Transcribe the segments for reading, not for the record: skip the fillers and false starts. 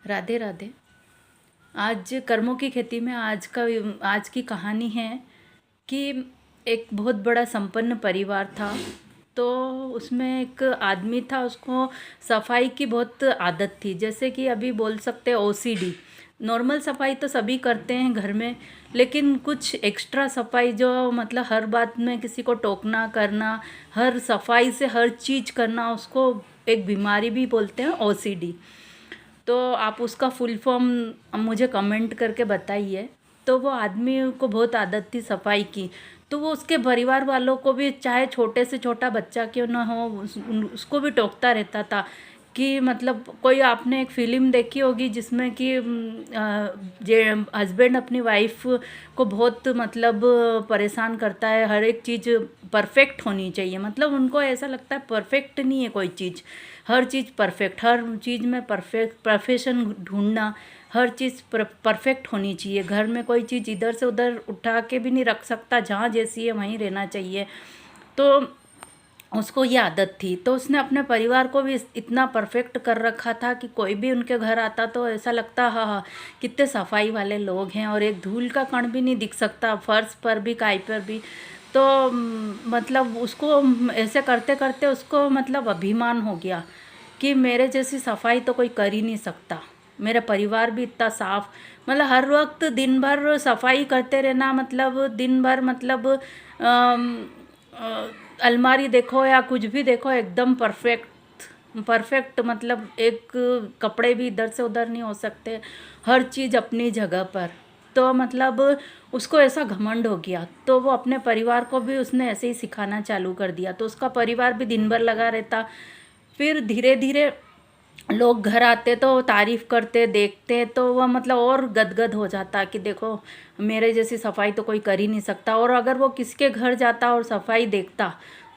राधे राधे। आज कर्मों की खेती में आज की कहानी है कि एक बहुत बड़ा संपन्न परिवार था। तो उसमें एक आदमी था, उसको सफाई की बहुत आदत थी। जैसे कि अभी बोल सकते हैं ओसीडी। नॉर्मल सफाई तो सभी करते हैं घर में, लेकिन कुछ एक्स्ट्रा सफाई जो मतलब हर बात में किसी को टोकना करना, हर सफाई से हर चीज़ करना, उसको एक बीमारी भी बोलते हैं ओसीडी। तो आप उसका फुल फॉर्म मुझे कमेंट करके बताइए। तो वो आदमी को बहुत आदत थी सफाई की, तो वो उसके परिवार वालों को भी, चाहे छोटे से छोटा बच्चा क्यों ना हो, उसको भी टोकता रहता था कि मतलब कोई आपने एक फिल्म देखी होगी जिसमें कि जे हस्बैंड अपनी वाइफ को बहुत मतलब परेशान करता है। हर एक चीज़ परफेक्ट होनी चाहिए, मतलब उनको ऐसा लगता है परफेक्ट नहीं है कोई चीज़, हर चीज़ परफेक्ट, हर चीज़ में परफेक्ट प्रोफेशन ढूंढना, हर चीज़ परफेक्ट होनी चाहिए। घर में कोई चीज़ इधर से उधर उठा के भी नहीं रख सकता, जहाँ जैसी है वहीं रहना चाहिए। तो उसको ये आदत थी, तो उसने अपने परिवार को भी इतना परफेक्ट कर रखा था कि कोई भी उनके घर आता तो ऐसा लगता, हाँ हाँ कितने सफाई वाले लोग हैं, और एक धूल का कण भी नहीं दिख सकता, फर्श पर भी काई पर भी। तो मतलब उसको ऐसे करते करते उसको मतलब अभिमान हो गया कि मेरे जैसी सफाई तो कोई कर ही नहीं सकता। मेरा परिवार भी इतना साफ, मतलब हर वक्त दिन भर सफाई करते रहना, मतलब दिन भर मतलब अलमारी देखो या कुछ भी देखो एकदम परफेक्ट परफेक्ट, मतलब एक कपड़े भी इधर से उधर नहीं हो सकते, हर चीज़ अपनी जगह पर। तो मतलब उसको ऐसा घमंड हो गया, तो वो अपने परिवार को भी उसने ऐसे ही सिखाना चालू कर दिया। तो उसका परिवार भी दिन भर लगा रहता। फिर धीरे धीरे लोग घर आते तो तारीफ करते, देखते तो वह मतलब और गदगद हो जाता कि देखो मेरे जैसी सफाई तो कोई कर ही नहीं सकता। और अगर वो किसके घर जाता और सफाई देखता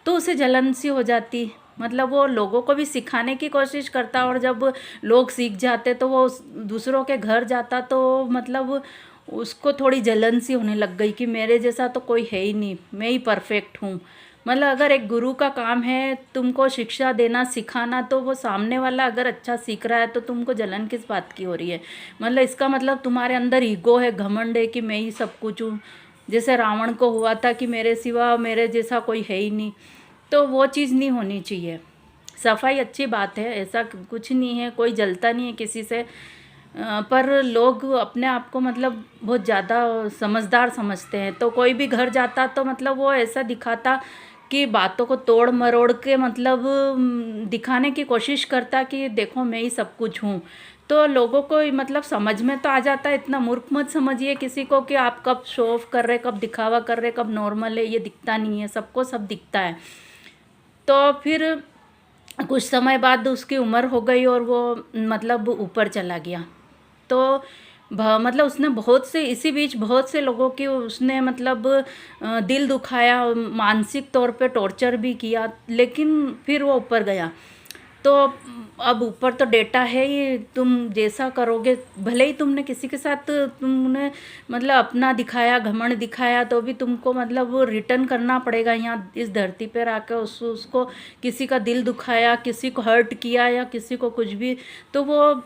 तो उसे जलन सी हो जाती, मतलब वो लोगों को भी सिखाने की कोशिश करता, और जब लोग सीख जाते तो वो दूसरों के घर जाता तो मतलब उसको थोड़ी जलन सी होने लग गई कि मेरे जैसा तो कोई है ही नहीं, मैं ही परफेक्ट हूँ। मतलब अगर एक गुरु का काम है तुमको शिक्षा देना, सिखाना, तो वो सामने वाला अगर अच्छा सीख रहा है तो तुमको जलन किस बात की हो रही है। मतलब इसका मतलब तुम्हारे अंदर ईगो है, घमंड है कि मैं ही सब कुछ हूँ। जैसे रावण को हुआ था कि मेरे सिवा मेरे जैसा कोई है ही नहीं। तो वो चीज़ नहीं होनी चाहिए। सफाई अच्छी बात है, ऐसा कुछ नहीं है, कोई जलता नहीं है किसी से। पर लोग अपने आप को मतलब बहुत ज़्यादा समझदार समझते हैं, तो कोई भी घर जाता तो मतलब वो ऐसा दिखाता कि बातों को तोड़ मरोड़ के मतलब दिखाने की कोशिश करता कि देखो मैं ही सब कुछ हूँ। तो लोगों को मतलब समझ में तो आ जाता है, इतना मूर्ख मत समझिए किसी को कि आप कब शो ऑफ कर रहे, कब दिखावा कर रहे, कब नॉर्मल है, ये दिखता नहीं है, सबको सब दिखता है। तो फिर कुछ समय बाद उसकी उम्र हो गई और वो मतलब ऊपर चला गया। तो मतलब उसने बहुत से, इसी बीच बहुत से लोगों की उसने मतलब दिल दुखाया, मानसिक तौर पे टॉर्चर भी किया, लेकिन फिर वो ऊपर गया। तो अब ऊपर तो डेटा है ही, तुम जैसा करोगे, भले ही तुमने किसी के साथ तुमने मतलब अपना दिखाया, घमंड दिखाया, तो भी तुमको मतलब वो रिटर्न करना पड़ेगा। यहाँ इस धरती पर आकर उसको किसी का दिल दुखाया, किसी को हर्ट किया या किसी को कुछ भी, तो वो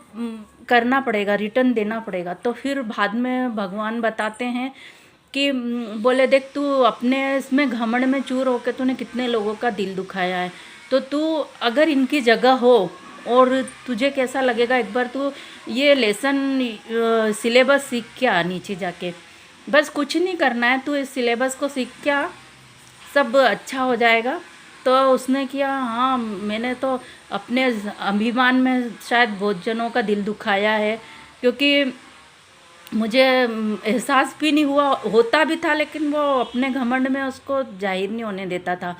करना पड़ेगा, रिटर्न देना पड़ेगा। तो फिर बाद में भगवान बताते हैं कि बोले देख तू अपने इसमें घमंड में चूर होकर तूने कितने लोगों का दिल दुखाया है, तो तू अगर इनकी जगह हो और तुझे कैसा लगेगा, एक बार तू ये लेसन सिलेबस सीख के आ नीचे जाके। बस कुछ नहीं करना है, तू इस सिलेबस को सीख के आ, सब अच्छा हो जाएगा। तो उसने किया, हाँ मैंने तो अपने अभिमान में शायद बहुत जनों का दिल दुखाया है, क्योंकि मुझे एहसास भी नहीं हुआ, होता भी था लेकिन वो अपने घमंड में उसको जाहिर नहीं होने देता था,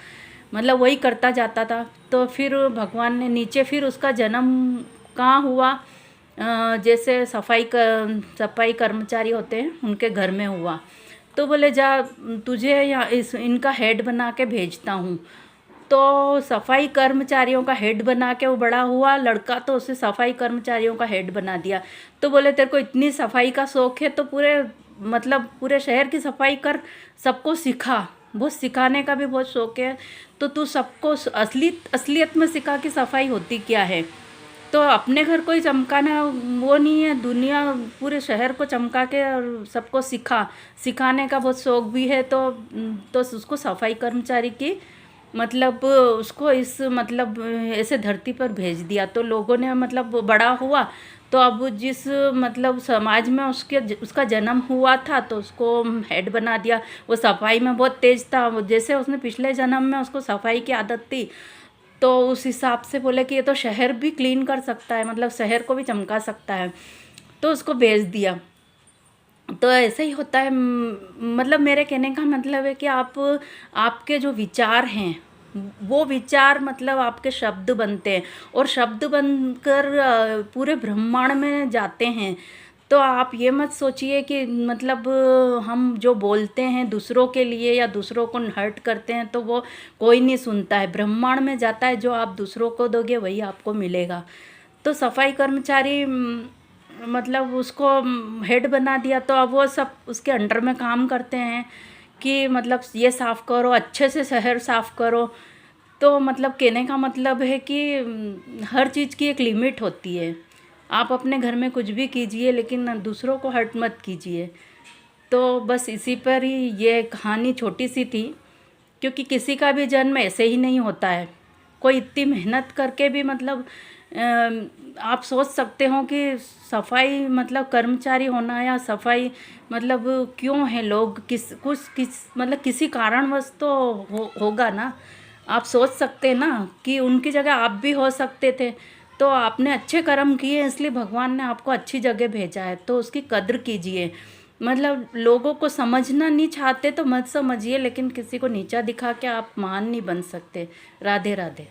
मतलब वही करता जाता था। तो फिर भगवान ने नीचे, फिर उसका जन्म कहाँ हुआ, जैसे सफाई कर्मचारी होते हैं उनके घर में हुआ। तो बोले जा तुझे या इनका हेड बना के भेजता हूँ। तो सफाई कर्मचारियों का हेड बना के वो बड़ा हुआ लड़का, तो उसे सफाई कर्मचारियों का हेड बना दिया। तो बोले तेरे को इतनी सफाई का शौक है तो पूरे मतलब पूरे शहर की सफाई कर, सबको सिखा, बहुत सिखाने का भी बहुत शौक है, तो तू सबको असलियत में सिखा कि सफाई होती क्या है। तो अपने घर को ही चमकाना वो नहीं है, दुनिया पूरे शहर को चमका के और सबको सिखाने का बहुत शौक भी है। तो उसको सफाई कर्मचारी की मतलब उसको इस मतलब ऐसे धरती पर भेज दिया। तो लोगों ने मतलब वो बड़ा हुआ, तो अब जिस मतलब समाज में उसका जन्म हुआ था तो उसको हेड बना दिया। वो सफाई में बहुत तेज था, वो जैसे उसने पिछले जन्म में उसको सफाई की आदत थी, तो उस हिसाब से बोले कि ये तो शहर भी क्लीन कर सकता है, मतलब शहर को भी चमका सकता है, तो उसको भेज दिया। तो ऐसे ही होता है। मतलब मेरे कहने का मतलब है कि आपके जो विचार हैं वो विचार मतलब आपके शब्द बनते हैं, और शब्द बनकर पूरे ब्रह्मांड में जाते हैं। तो आप ये मत सोचिए कि मतलब हम जो बोलते हैं दूसरों के लिए या दूसरों को हर्ट करते हैं तो वो कोई नहीं सुनता है, ब्रह्मांड में जाता है। जो आप दूसरों को दोगे वही आपको मिलेगा। तो सफाई कर्मचारी मतलब उसको हेड बना दिया, तो अब वो सब उसके अंडर में काम करते हैं कि मतलब ये साफ़ करो, अच्छे से शहर साफ़ करो। तो मतलब कहने का मतलब है कि हर चीज़ की एक लिमिट होती है। आप अपने घर में कुछ भी कीजिए लेकिन दूसरों को हर्ट मत कीजिए। तो बस इसी पर ही ये कहानी छोटी सी थी, क्योंकि किसी का भी जन्म ऐसे ही नहीं होता है। कोई इतनी मेहनत करके भी मतलब आप सोच सकते हो कि सफाई मतलब कर्मचारी होना या सफाई मतलब क्यों है, लोग किस मतलब किसी कारणवश तो होगा ना। आप सोच सकते हैं ना कि उनकी जगह आप भी हो सकते थे। तो आपने अच्छे कर्म किए इसलिए भगवान ने आपको अच्छी जगह भेजा है, तो उसकी कद्र कीजिए। मतलब लोगों को समझना नहीं चाहते तो मत समझिए, लेकिन किसी को नीचा दिखा के आप महान नहीं बन सकते। राधे राधे।